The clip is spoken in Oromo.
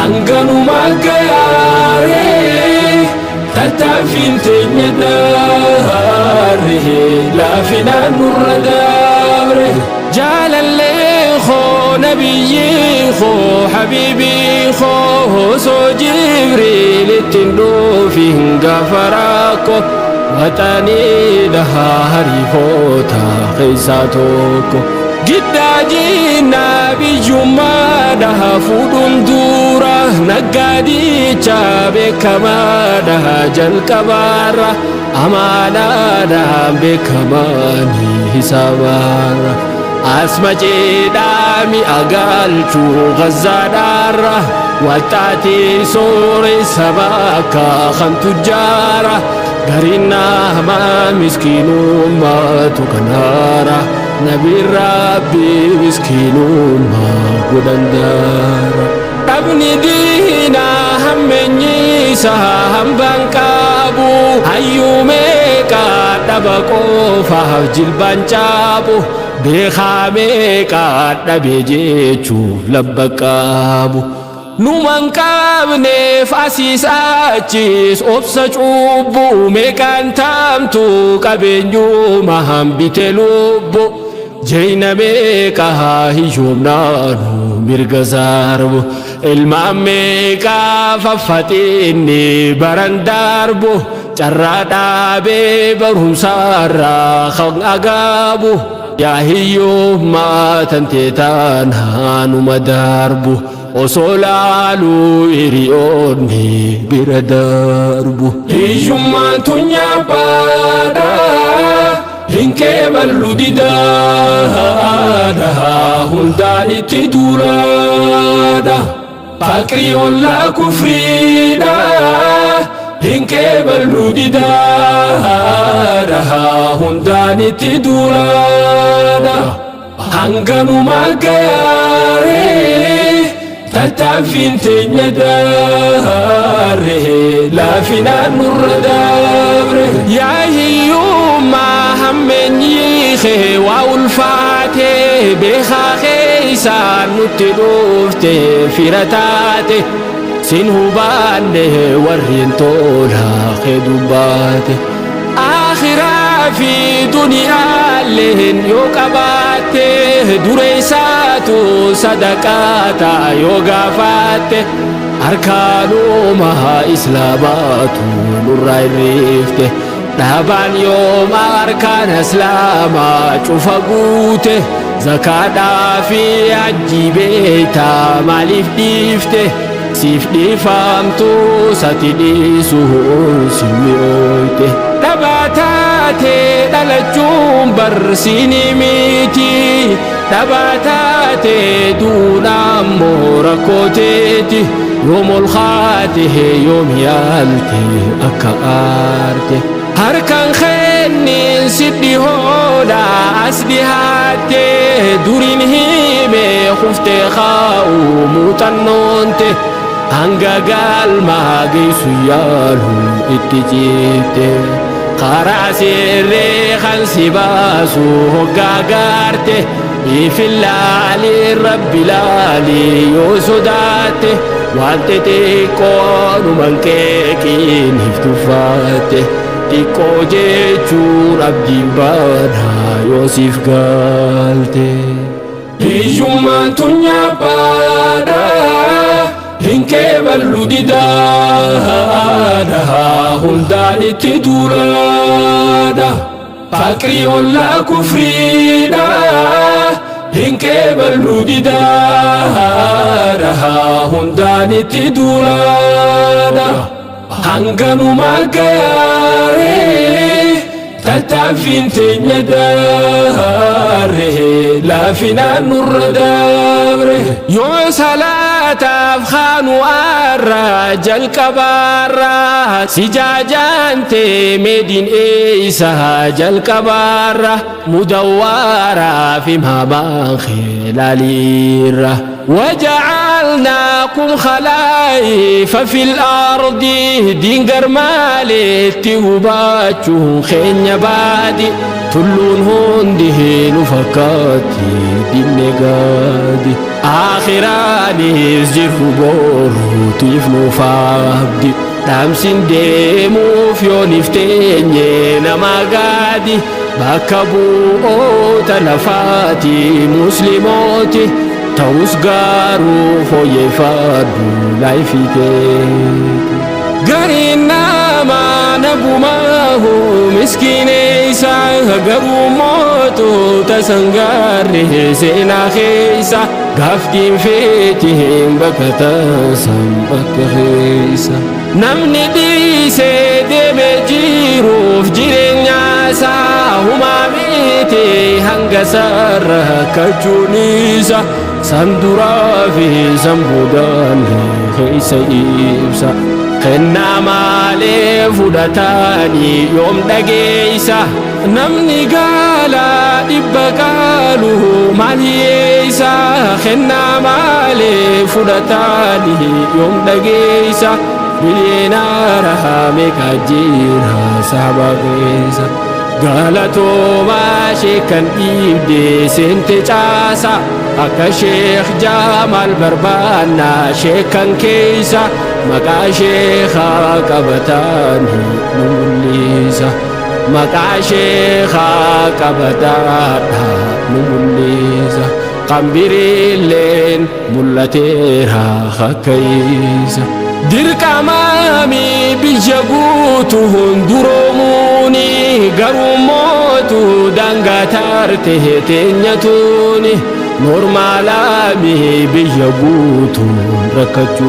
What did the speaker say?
hanganuma gaare tattaafiin teenya daare laafinaan nurra dabre jaalallee koo nabiyyi koo habiibii koo soo jibriil ittiin dhuufin gaafa rakkoo watanii dhahaa hariifoota keessaa tokko giddaajii nabiyyummaadha fuudhuun dura naggaadicha beekamaadha jalqabaarra amaanaadhaan beekamaanii hisaabaarra asma jedhaami agaalchuu gazzaadhaarra walxaatii sooressa bakka kan tujjaara garinna hamaa miskiinummaatu kanaara nabi rabbi miskiinummaa godhandaara dhabni diina hammeenyiisa hambaan qabu hayyuu meeqaa dhaba qofaaf jilbaan caabu beekaa meeqaa dhabe jechuuf labba qabu numan qabneef asiis achis obsa cubbuu meeqaan taamtu qabeenyuma hambite lubbu jeyna meeqaa hiyyoomnaanu mirga saarbu ilmaan meeqaa faffaxinni baran darbu carraa dhaabee barumsaarraa kan agaabu yaa hiyyoommaa tantee taanaanuma darbu osoo laaluu hiriyoonni bira darbu hiyyummaan tunyaabaadha hinkee ballu didaadha hundaan itti duulaadha faqirii ollaa kufriidha hinkee ballu didaadha hundaan itti duulaadha hanganuma gaare tattaafiin teenya daare laafinaan nurra dabre yaa hiyyummaa hammeenyii kee waa ulfaate beekaa keeysaan nutti dhufte fira taate sin hubaanne warreen tolaa kee dubbaate akhiraa fi duniyaalleen yoo qabaatte dureessaatu sadaqaata yoo gaafaatte harkaanuma islaamaatu nurraa irreefte dhaabaan yooma harkaan islaamaa cufa guute zakaadhaa fi hajjii beeytaa maaliif dhiifte siif dhiifamtu sati dhiisuun simmi'ooyte dhabaataate dhalachuun barsiini miti dhabaataate duudhaammoo rakkooteeti yoom ol kaate yoom yaalte akka aarte harkaan kennin sidhi hoodha as dhihaatte durin hime kufte kaa'u muuxannoonte hanga galmaa geessu yaalu itti ciifte karaa sirree kan si baasu hoggaa gaarte ifillaalii rabbi laalii yoo sodaatte waan xixiqqoonuman keeqiin hiftuffatte xiqqoo jechuun abdiin baanaa yoo siif gaalte hiyyummaan tunyaabaadha hinkee ballu didaadha hundaan itti duulaadha faqirii ollaa kufriidha hinkee ballu didaadha hundaan itti duulaadha hanganuma gaare tattaafiin teenya daare laafinaan nurra dabre yoo salaataaf kaanu arra jalqabaarra si jaajaante meediin eeysa jalqabaarra mudawwaaraa fi maamaan keelaliirra وجعلناكم خلائف في الأرض دينغر مالتي وباتشو خين بادي tulluun hundi nu fakkaatti dinne gaadi aakhiraanis jirru boruutiif nuuf abdi dhaamsin deemuuf yoon ifteenye nama gaadi bakka bu'oota lafaati muslimooti ta'us garuu fooyyeffadhu laayifii keeti gariin namaa nagumaahu miskiineessa garuu mootota sangaarre seenaa keessa gaafdiin feetiin bakka taasan bakka keessa namni dhiisee deemee jiruuf jireenyaasaa humaa miti hanga sarra kakkachuun isa san duraa fi san boodaan keessa ibsa kennaa malee fudhatanii yoom dhageessa namni gaala dhibba qaalu maal hiyyeessa kennaa malee fudhatanii yoom dhageessa biliyeenaara meeqa jira saba keessa galatoomaa sheekan dhiibde seente caasa akka sheekh Jamaal barbaanna sheekan keessa maqaa sheekhaa qabatanii nu mul'isa maqaa sheekhaa qabataadha nu mul'isa qambiriilleen mul'ateera hakkayiisa dirqamaami biyya guutuun duroomuuni garuu mootu daangaa taarte teenyatuuni normaalaami biyya guutuun rakkachuu